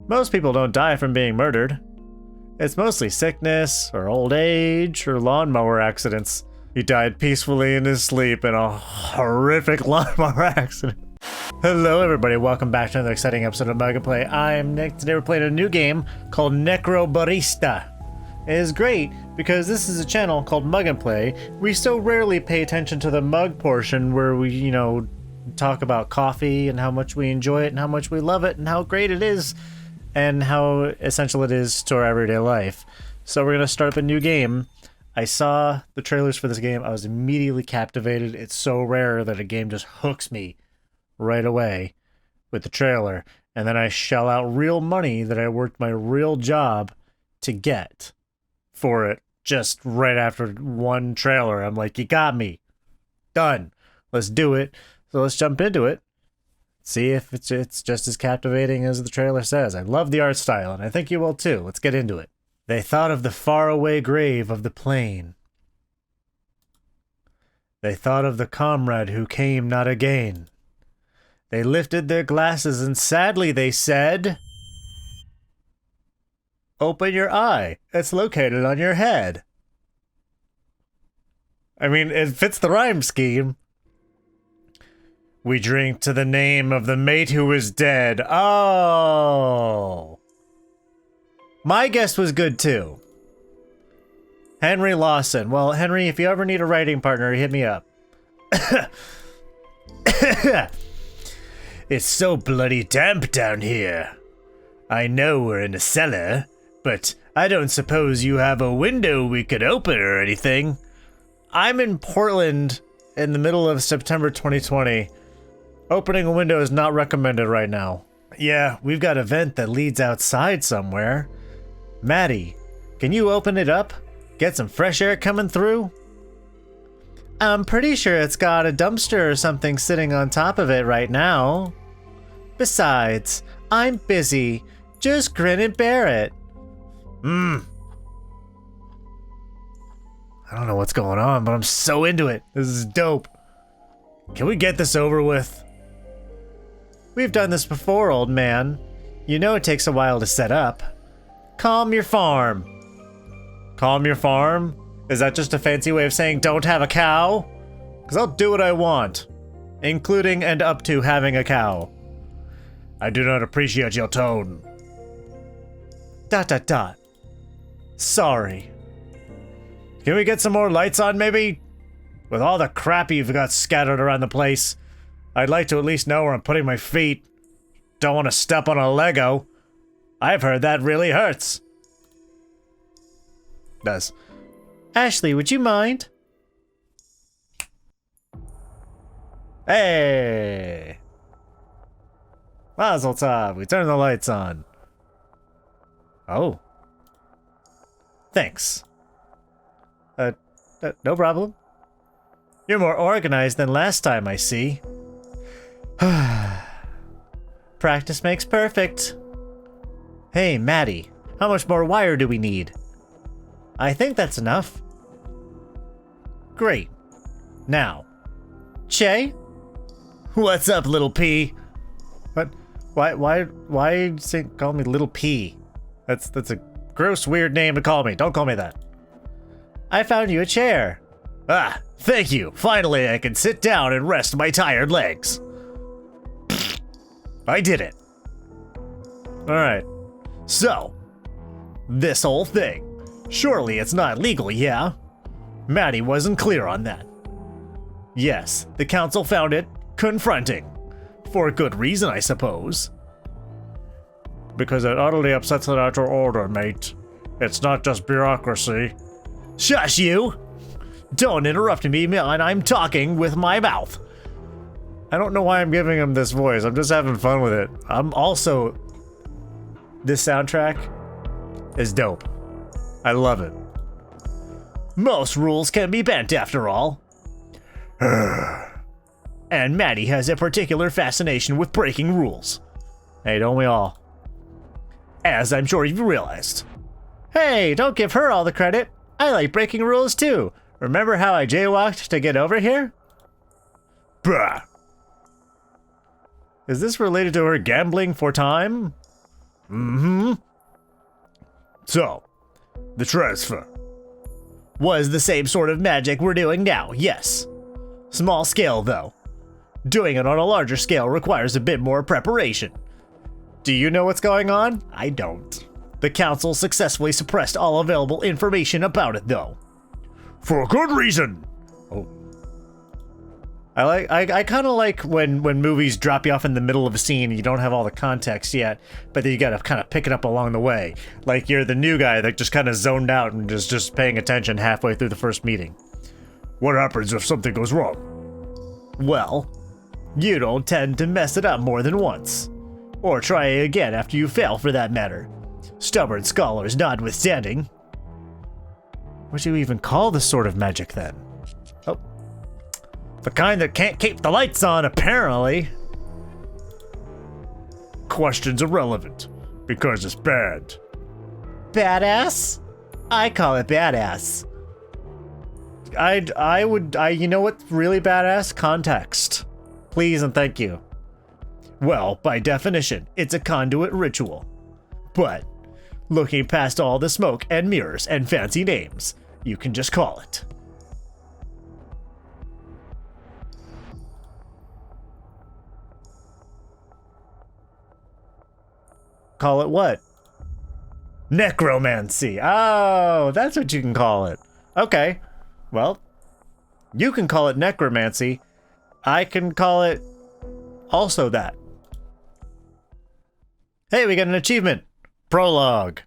Most people don't die from being murdered. It's mostly sickness, or old age, or lawnmower accidents. He died peacefully in his sleep in a horrific lawnmower accident. Hello everybody, welcome back to another exciting episode of MugAndPlay. I am Nick. Today we're playing a new game called Necrobarista. It is great because this is a channel called MugAndPlay. We so rarely pay attention to the mug portion where we, talk about coffee and how much we enjoy it and how much we love it and how great it is and how essential it is to our everyday life. So we're going to start up a new game. I saw the trailers for this game. I was immediately captivated. It's so rare that a game just hooks me right away with the trailer. And then I shell out real money that I worked my real job to get for it just right after one trailer. I'm like, you got me. Done. Let's do it. So let's jump into it. See if it's just as captivating as the trailer says. I love the art style, and I think you will too. Let's get into it. They thought of the faraway grave of the plain. They thought of the comrade who came not again. They lifted their glasses and sadly they said, "Open your eye. It's located on your head." I mean, it fits the rhyme scheme. We drink to the name of the mate who is dead. Oh. My guess was good too. Henry Lawson. Well, Henry, if you ever need a writing partner, hit me up. It's so bloody damp down here. I know we're in a cellar, but I don't suppose you have a window we could open or anything. I'm in Portland in the middle of September 2020. Opening a window is not recommended right now. Yeah, we've got a vent that leads outside somewhere. Maddie, can you open it up? Get some fresh air coming through? I'm pretty sure it's got a dumpster or something sitting on top of it right now. Besides, I'm busy. Just grin and bear it. I don't know what's going on, but I'm so into it. This is dope. Can we get this over with? We've done this before, old man. You know it takes a while to set up. Calm your farm. Calm your farm? Is that just a fancy way of saying don't have a cow? Because I'll do what I want, including and up to having a cow. I do not appreciate your tone. ... Sorry. Can we get some more lights on, maybe? With all the crap you've got scattered around the place, I'd like to at least know where I'm putting my feet. Don't want to step on a Lego. I've heard that really hurts. Does. Ashley, would you mind? Hey! Mazel tov, we turn the lights on. Oh. Thanks. No problem. You're more organized than last time, I see. Practice makes perfect. Hey, Maddie, how much more wire do we need? I think that's enough. Great. Now, Che? What's up, little P? What? Why call me little P? That's a gross, weird name to call me. Don't call me that. I found you a chair. Ah, thank you. Finally, I can sit down and rest my tired legs. I did it. Alright. So, this whole thing. Surely it's not legal, yeah? Maddie wasn't clear on that. Yes, the council found it confronting. For good reason, I suppose. Because it utterly upsets the natural order, mate. It's not just bureaucracy. Shush you! Don't interrupt me when I'm talking with my mouth. I don't know why I'm giving him this voice. I'm just having fun with it. This soundtrack is dope. I love it. Most rules can be bent after all. And Maddie has a particular fascination with breaking rules. Hey, don't we all? As I'm sure you've realized. Hey, don't give her all the credit. I like breaking rules too. Remember how I jaywalked to get over here? Bruh. Is this related to her gambling for time? Mm-hmm. So, the transfer was the same sort of magic we're doing now, yes. Small scale, though. Doing it on a larger scale requires a bit more preparation. Do you know what's going on? I don't. The council successfully suppressed all available information about it, though. For good reason! Oh. I kind of like when movies drop you off in the middle of a scene and you don't have all the context yet, but then you gotta kind of pick it up along the way. Like you're the new guy that just kind of zoned out and is just paying attention halfway through the first meeting. What happens if something goes wrong? Well, you don't tend to mess it up more than once. Or try it again after you fail, for that matter. Stubborn scholars notwithstanding. What do you even call this sort of magic, then? Oh. The kind that can't keep the lights on, apparently. Question's irrelevant, because it's bad. Badass? I call it badass. You know what's really badass? Context. Please and thank you. Well, by definition, it's a conduit ritual. But, looking past all the smoke and mirrors and fancy names, you can just call it. Call it what? Necromancy. Oh, that's what you can call it. Okay. Well, you can call it necromancy. I can call it also that. Hey, we got an achievement. Prologue.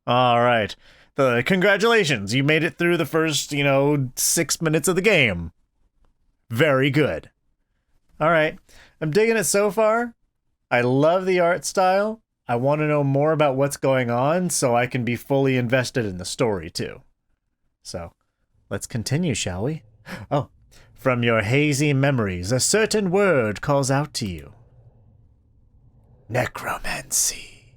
All right. Congratulations. You made it through the first, 6 minutes of the game. Very good. All right. I'm digging it so far. I love the art style. I want to know more about what's going on so I can be fully invested in the story too. So, let's continue, shall we? Oh, from your hazy memories, a certain word calls out to you. Necromancy.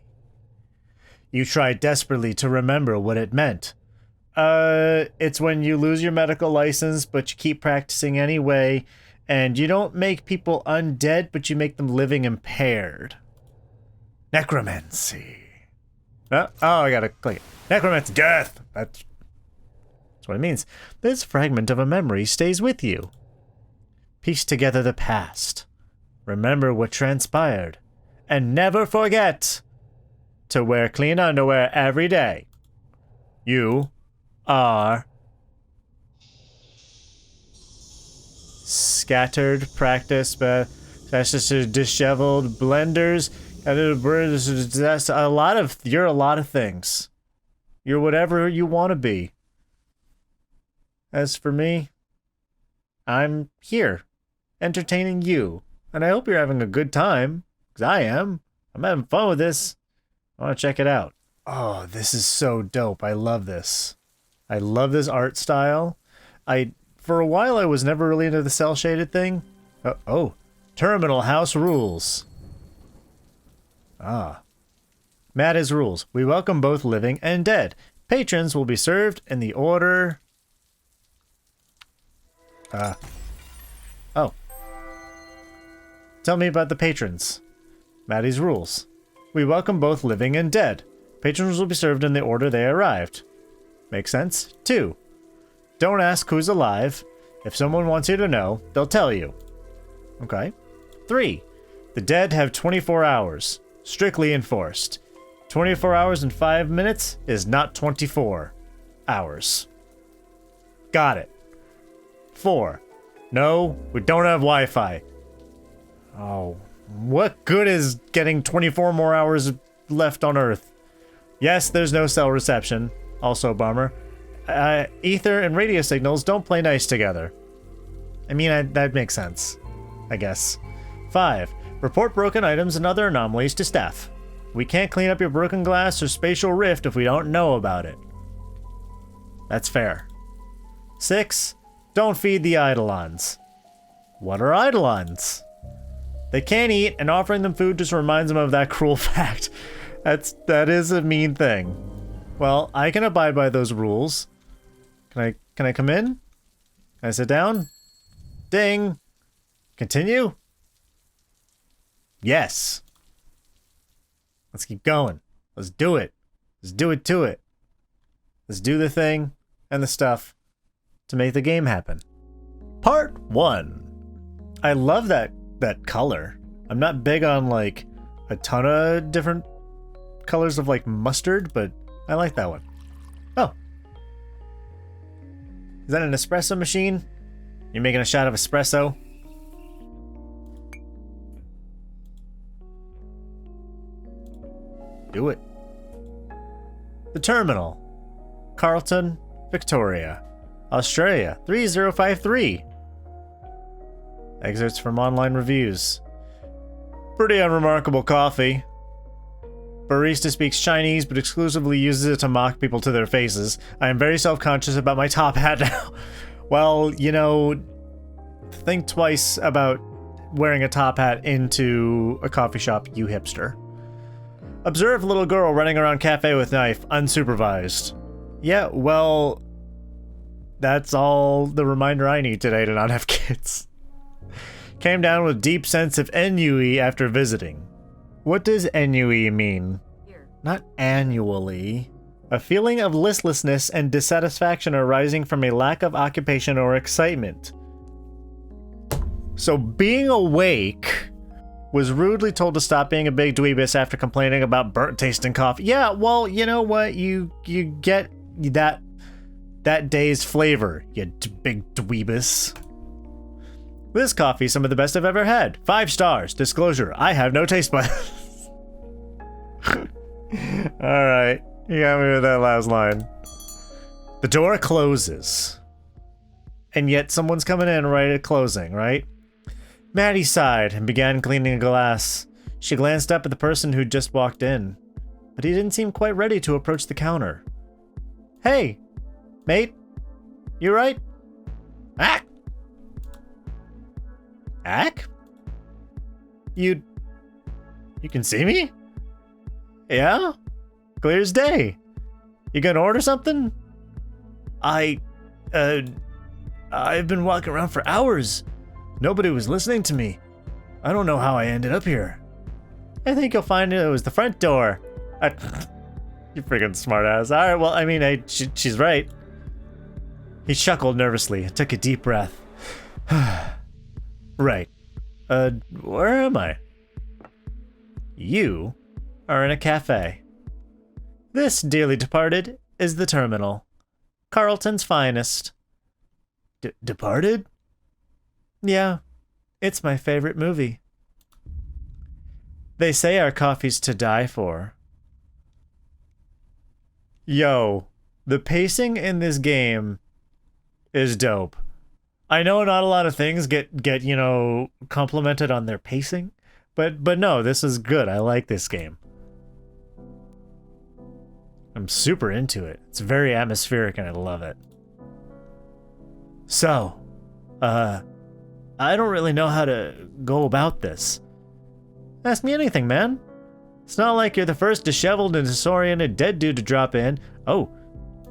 You try desperately to remember what it meant. It's when you lose your medical license, but you keep practicing anyway, and you don't make people undead, but you make them living impaired. Necromancy. Oh, I gotta click it. Necromancy. Death. That's what it means. This fragment of a memory stays with you. Piece together the past. Remember what transpired. And never forget to wear clean underwear every day. You are scattered practice, but that's just disheveled blenders. You're a lot of things. You're whatever you want to be. As for me, I'm here, entertaining you. And I hope you're having a good time, because I am. I'm having fun with this. I want to check it out. Oh, this is so dope. I love this. I love this art style. For a while, I was never really into the cel-shaded thing. Terminal house rules. Ah. Matt has rules. We welcome both living and dead. Patrons will be served in the order... Oh. Tell me about the patrons. Maddie's rules. We welcome both living and dead. Patrons will be served in the order they arrived. Makes sense? 2. Don't ask who's alive. If someone wants you to know, they'll tell you. Okay. 3. The dead have 24 hours. Strictly enforced. 24 hours and 5 minutes is not 24 hours. Got it. 4. No, we don't have Wi-Fi. Oh, what good is getting 24 more hours left on Earth? Yes, there's no cell reception. Also a bummer. Ether and radio signals don't play nice together. I mean, that makes sense, I guess. 5. Report broken items and other anomalies to staff. We can't clean up your broken glass or spatial rift if we don't know about it. That's fair. 6. Don't feed the Eidolons. What are Eidolons? They can't eat, and offering them food just reminds them of that cruel fact. That is a mean thing. Well, I can abide by those rules. Can I come in? Can I sit down? Ding. Continue? Yes. Let's keep going. Let's do it. Let's do it to it. Let's do the thing and the stuff to make the game happen. Part 1. I love that color. I'm not big on like a ton of different colors of like mustard, but I like that one. Oh. Is that an espresso machine? You're making a shot of espresso? Do it. The terminal. Carlton, Victoria, Australia, 3053. Excerpts from online reviews. Pretty unremarkable coffee. Barista speaks Chinese but exclusively uses it to mock people to their faces. I am very self-conscious about my top hat now. Well, you know, think twice about wearing a top hat into a coffee shop, you hipster. Observe little girl running around cafe with knife, unsupervised. Yeah, well, that's all the reminder I need today to not have kids. Came down with deep sense of ennui after visiting. What does ennui mean? Here. Not annually. A feeling of listlessness and dissatisfaction arising from a lack of occupation or excitement. So being awake was rudely told to stop being a big dweebus after complaining about burnt tasting coffee. Yeah, well, you know what? You get that day's flavor, you big dweebus. This coffee is some of the best I've ever had. 5 stars. Disclosure, I have no taste buds. Alright, you got me with that last line. The door closes. And yet someone's coming in right at closing, right? Maddie sighed and began cleaning a glass. She glanced up at the person who'd just walked in, but he didn't seem quite ready to approach the counter. Hey, mate, you right? Ack! Ack? You can see me? Yeah? Clear as day. You gonna order something? I've been walking around for hours. Nobody was listening to me. I don't know how I ended up here. I think you'll find it was the front door. You freaking smartass. Alright, well, I mean, she's right. He chuckled nervously and took a deep breath. Right. Where am I? You are in a cafe. This, dearly departed, is the terminal. Carlton's finest. Departed? Yeah, it's my favorite movie. They say our coffee's to die for. Yo, the pacing in this game is dope. I know not a lot of things get you know, complimented on their pacing, but no, this is good. I like this game. I'm super into it. It's very atmospheric and I love it. So, I don't really know how to go about this. Ask me anything, man. It's not like you're the first disheveled and disoriented dead dude to drop in. Oh,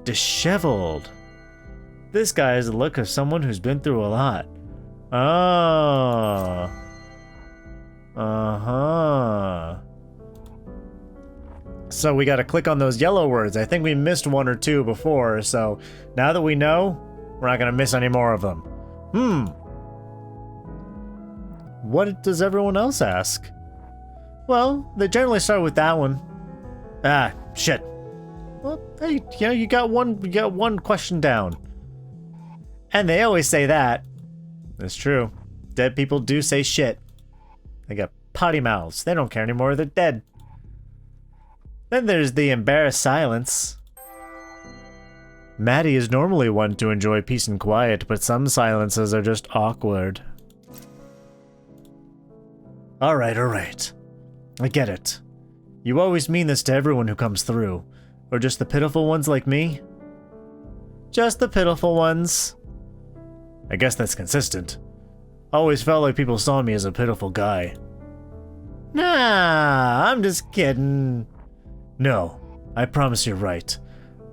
disheveled. This guy has the look of someone who's been through a lot. Oh. Uh-huh. So we gotta click on those yellow words. I think we missed 1 or 2 before, so now that we know, we're not gonna miss any more of them. What does everyone else ask? Well, they generally start with that one. Ah, shit. Well, hey, you know, you got one question down. And they always say that. It's true. Dead people do say shit. They got potty mouths. They don't care anymore. They're dead. Then there's the embarrassed silence. Maddie is normally one to enjoy peace and quiet, but some silences are just awkward. Alright. I get it. You always mean this to everyone who comes through. Or just the pitiful ones like me? Just the pitiful ones. I guess that's consistent. Always felt like people saw me as a pitiful guy. Nah, I'm just kidding. No, I promise you're right.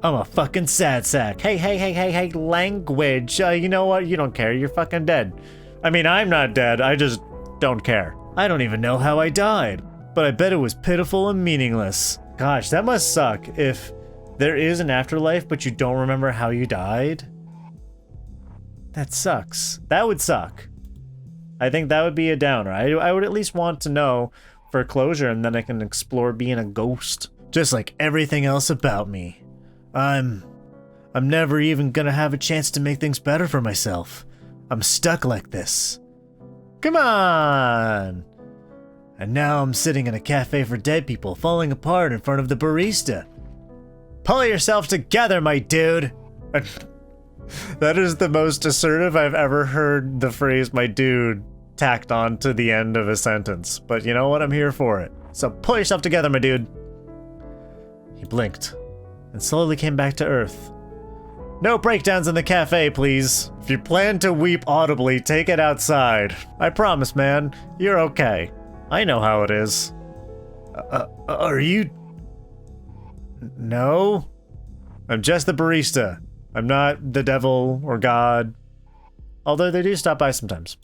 I'm a fucking sad sack. Hey, language. You know what? You don't care. You're fucking dead. I mean, I'm not dead. I just don't care. I don't even know how I died. but I bet it was pitiful and meaningless. Gosh, that must suck if there is an afterlife, but you don't remember how you died. That sucks. That would suck. I think that would be a downer. I would at least want to know for closure, and then I can explore being a ghost. Just like everything else about me. I'm never even gonna have a chance to make things better for myself. I'm stuck like this. Come on! And now I'm sitting in a cafe for dead people, falling apart in front of the barista. Pull yourself together, my dude! That is the most assertive I've ever heard the phrase "my dude" tacked on to the end of a sentence. But you know what? I'm here for it. So pull yourself together, my dude. He blinked and slowly came back to Earth. No breakdowns in the cafe, please. If you plan to weep audibly, take it outside. I promise, man. You're okay. I know how it is. Are you... No? I'm just the barista. I'm not the devil or God. Although they do stop by sometimes.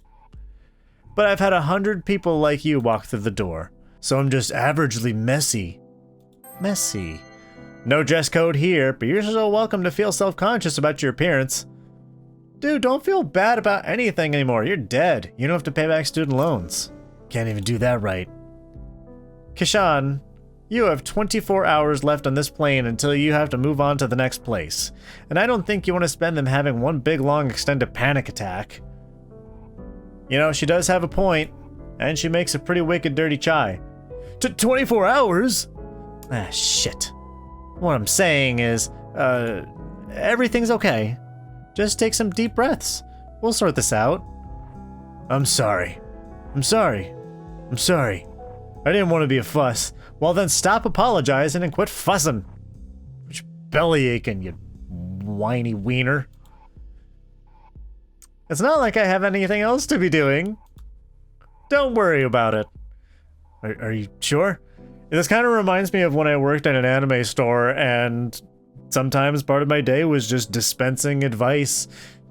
But I've had 100 people like you walk through the door. So I'm just averagely messy. Messy. No dress code here, but you're so welcome to feel self-conscious about your appearance. Dude, don't feel bad about anything anymore. You're dead. You don't have to pay back student loans. Can't even do that right. Kishan, you have 24 hours left on this plane until you have to move on to the next place. And I don't think you want to spend them having one big long extended panic attack. You know, she does have a point, and she makes a pretty wicked dirty chai. 24 hours? Ah, shit. What I'm saying is, everything's okay. Just take some deep breaths. We'll sort this out. I'm sorry. I'm sorry. I'm sorry. I didn't want to be a fuss. Well then stop apologizing and quit fussing. Which belly aching, you whiny wiener. It's not like I have anything else to be doing. Don't worry about it. Are you sure? This kind of reminds me of when I worked at an anime store, and sometimes part of my day was just dispensing advice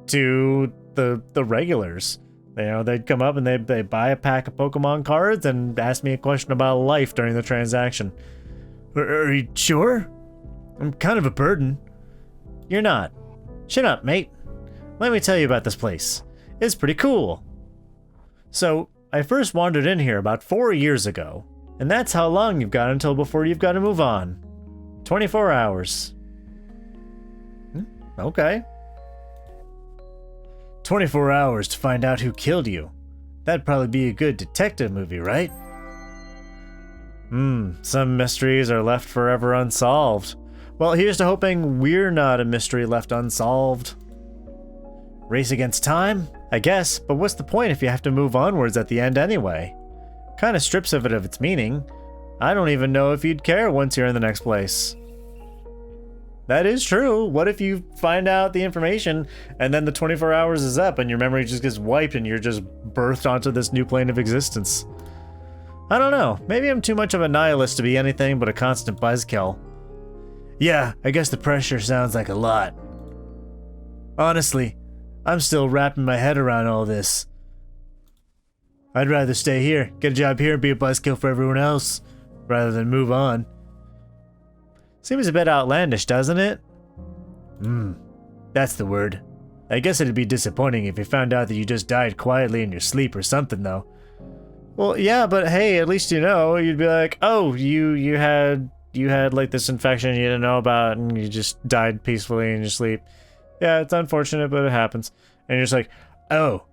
to the regulars. You know, they'd come up and they'd buy a pack of Pokemon cards and ask me a question about life during the transaction. Are you sure? I'm kind of a burden. You're not. Shut up, mate. Let me tell you about this place. It's pretty cool. So, I first wandered in here about 4 years ago. And that's how long you've got until before you've got to move on. 24 hours. Okay. 24 hours to find out who killed you. That'd probably be a good detective movie, right? Some mysteries are left forever unsolved. Well, here's to hoping we're not a mystery left unsolved. Race against time? I guess, but what's the point if you have to move onwards at the end anyway? Kind of strips of it of its meaning. I don't even know if you'd care once you're in the next place. That is true. What if you find out the information and then the 24 hours is up and your memory just gets wiped and you're just birthed onto this new plane of existence? I don't know. Maybe I'm too much of a nihilist to be anything but a constant buzzkill. Yeah, I guess the pressure sounds like a lot. Honestly, I'm still wrapping my head around all this. I'd rather stay here, get a job here and be a buzzkill for everyone else, rather than move on. Seems a bit outlandish, doesn't it? That's the word. I guess it'd be disappointing if you found out that you just died quietly in your sleep or something, though. Well, yeah, but hey, at least you know. You'd be like, oh, you had like this infection you didn't know about and you just died peacefully in your sleep. Yeah, it's unfortunate, but it happens. And you're just like, oh,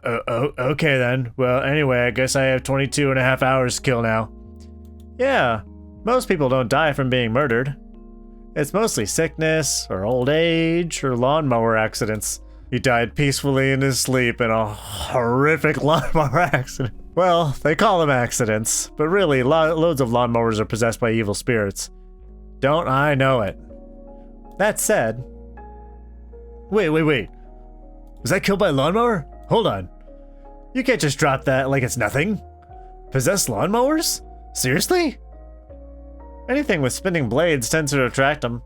okay then. Well, anyway, I guess I have 22 and a half hours to kill now. Yeah, most people don't die from being murdered. It's mostly sickness, or old age, or lawnmower accidents. He died peacefully in his sleep in a horrific lawnmower accident. Well, they call them accidents, but really, loads of lawnmowers are possessed by evil spirits. Don't I know it? That said... Wait. Was that killed by a lawnmower? Hold on. You can't just drop that like it's nothing. Possessed lawnmowers? Seriously? Anything with spinning blades tends to attract them.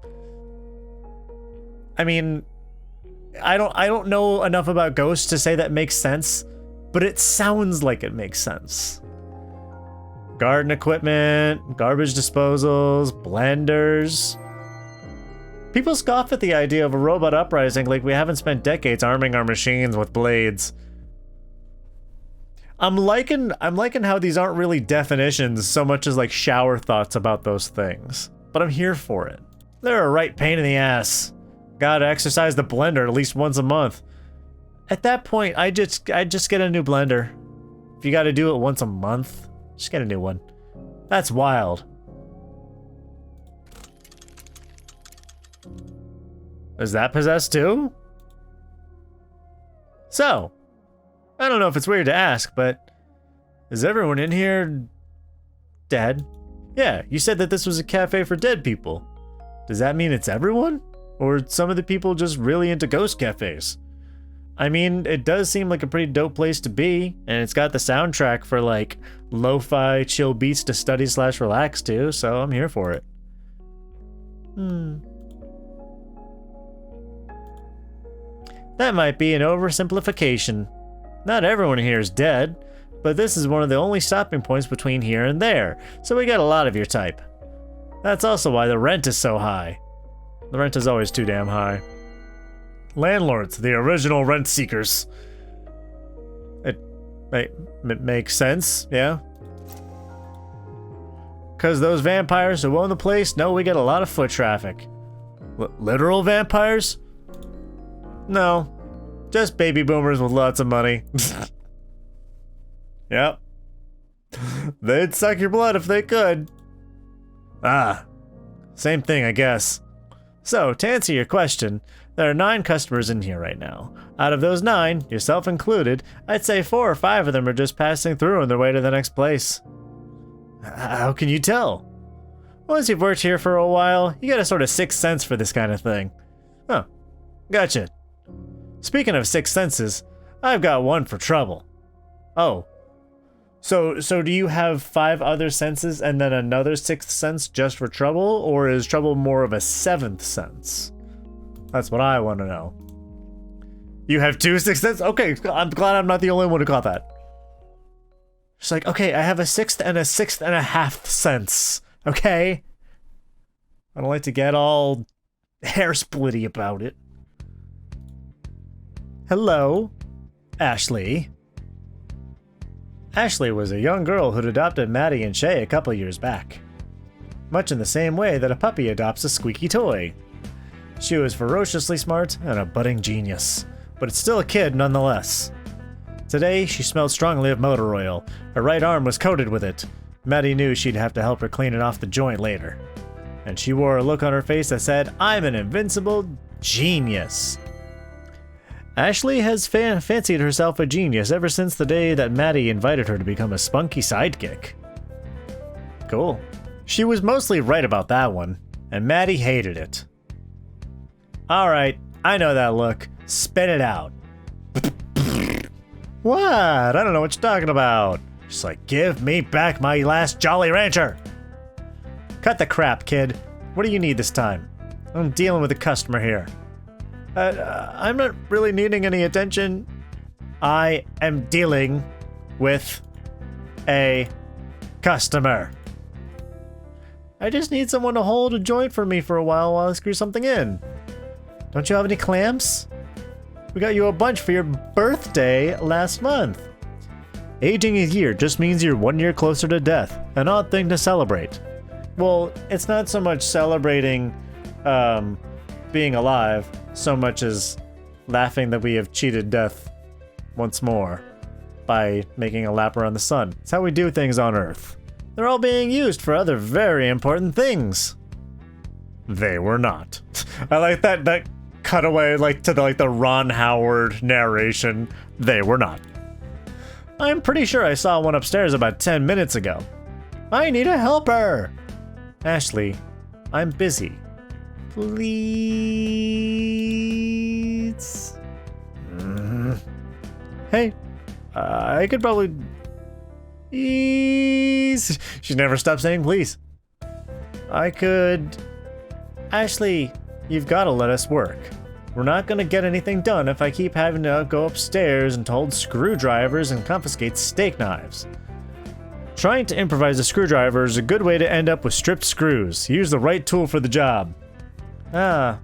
I mean, I don't know enough about ghosts to say that makes sense, but it sounds like it makes sense. Garden equipment, garbage disposals, blenders. People scoff at the idea of a robot uprising like we haven't spent decades arming our machines with blades. I'm liking how these aren't really definitions so much as like shower thoughts about those things. But I'm here for it. They're a right pain in the ass. Gotta exercise the blender at least once a month. At that point, I just get a new blender. If you gotta do it once a month, just get a new one. That's wild. Is that possessed too? So, I don't know if it's weird to ask, but is everyone in here dead? Yeah, you said that this was a cafe for dead people. Does that mean it's everyone? Or are some of the people just really into ghost cafes? I mean, it does seem like a pretty dope place to be, and it's got the soundtrack for like lo-fi chill beats to study / relax to, so I'm here for it. That might be an oversimplification. Not everyone here is dead, but this is one of the only stopping points between here and there, so we got a lot of your type. That's also why the rent is so high. The rent is always too damn high. Landlords, the original rent seekers. It makes sense, yeah? Because those vampires who own the place know we get a lot of foot traffic. Literal vampires? No, just baby boomers with lots of money. Yep. They'd suck your blood if they could. Ah, same thing, I guess. So, to answer your question, there are 9 customers in here right now. Out of those 9, yourself included, I'd say 4 or 5 of them are just passing through on their way to the next place. How can you tell? Once you've worked here for a while, you get a sort of sixth sense for this kind of thing. Oh, gotcha. Speaking of sixth senses, I've got one for trouble. Oh. So do you have 5 other senses and then another sixth sense just for trouble, or is trouble more of a 7th sense? That's what I want to know. You have 2 sixth senses? Okay, I'm glad I'm not the only one who caught that. She's like, okay, I have a 6th and a 6th and a half sense. Okay? I don't like to get all hair-splitty about it. Hello, Ashley. Ashley was a young girl who'd adopted Maddie and Shay a couple years back. Much in the same way that a puppy adopts a squeaky toy. She was ferociously smart and a budding genius, but it's still a kid nonetheless. Today, she smelled strongly of motor oil. Her right arm was coated with it. Maddie knew she'd have to help her clean it off the joint later. And she wore a look on her face that said, I'm an invincible genius. Ashley has fancied herself a genius ever since the day that Maddie invited her to become a spunky sidekick. Cool. She was mostly right about that one, and Maddie hated it. Alright, I know that look. Spit it out. What? I don't know what you're talking about. She's like, give me back my last Jolly Rancher. Cut the crap, kid. What do you need this time? I'm dealing with a customer here. I'm not really needing any attention. I am dealing with a customer. I just need someone to hold a joint for me for a while I screw something in. Don't you have any clamps? We got you a bunch for your birthday last month. Aging a year just means you're 1 year closer to death. An odd thing to celebrate. Well, it's not so much celebrating being alive, so much as laughing that we have cheated death once more by making a lap around the sun. It's how we do things on Earth. They're all being used for other very important things. They were not. I like that cutaway to the Ron Howard narration. They were not. I'm pretty sure I saw one upstairs about 10 minutes ago. I need a helper. Ashley, I'm busy. Please? Hey, I could probably... Please? She never stopped saying please. I could... Ashley, you've got to let us work. We're not going to get anything done if I keep having to go upstairs and hold screwdrivers and confiscate steak knives. Trying to improvise a screwdriver is a good way to end up with stripped screws. Use the right tool for the job. Ah.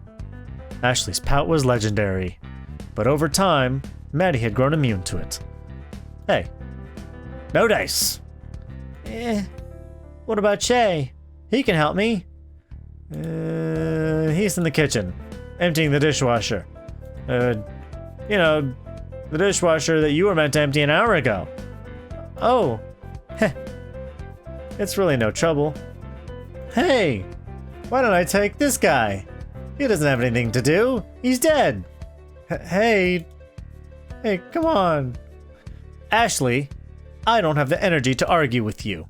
Ashley's pout was legendary. But over time, Maddie had grown immune to it. Hey. No dice. What about Che? He can help me. He's in the kitchen, emptying the dishwasher. You know, the dishwasher that you were meant to empty an hour ago. Oh. Heh. It's really no trouble. Hey, why don't I take this guy? He doesn't have anything to do. He's dead. Hey, come on. Ashley, I don't have the energy to argue with you.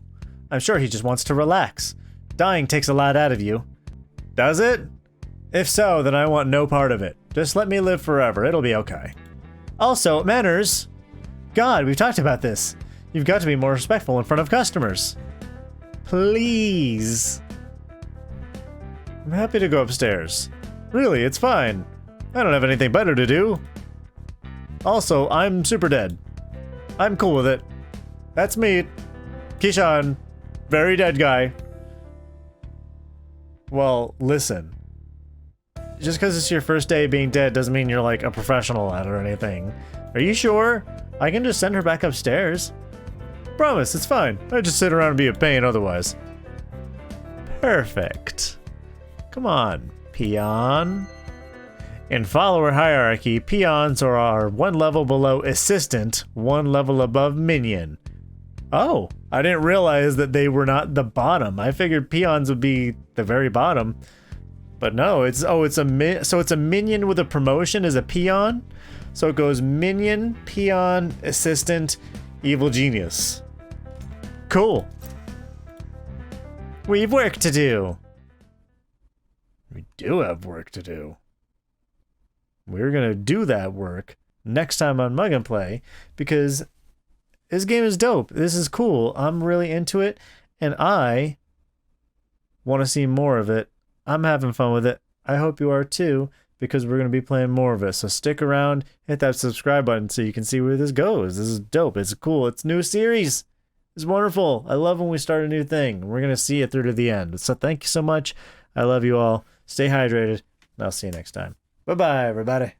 I'm sure he just wants to relax. Dying takes a lot out of you. Does it? If so, then I want no part of it. Just let me live forever. It'll be okay. Also, manners. God, we've talked about this. You've got to be more respectful in front of customers. Please. I'm happy to go upstairs. Really, it's fine. I don't have anything better to do. Also, I'm super dead. I'm cool with it. That's me. Keyshawn. Very dead guy. Well, listen. Just because it's your first day being dead doesn't mean you're like a professional at it or anything. Are you sure? I can just send her back upstairs. Promise, it's fine. I just sit around and be a pain otherwise. Perfect. Come on, peon. In follower hierarchy, peons are one level below assistant, one level above minion. Oh, I didn't realize that they were not the bottom. I figured peons would be the very bottom. But no, it's a minion with a promotion is a peon. So it goes minion, peon, assistant, evil genius. Cool. We've work to do. We do have work to do. We're gonna do that work next time on Mug and Play because this game is dope. This is cool. I'm really into it, and I want to see more of it. I'm having fun with it. I hope you are too, because we're going to be playing more of it. So stick around, hit that subscribe button so you can see where this goes. This is dope. It's cool. It's a new series. It's wonderful. I love when we start a new thing. We're going to see it through to the end. So thank you so much. I love you all. Stay hydrated, and I'll see you next time. Bye-bye, everybody.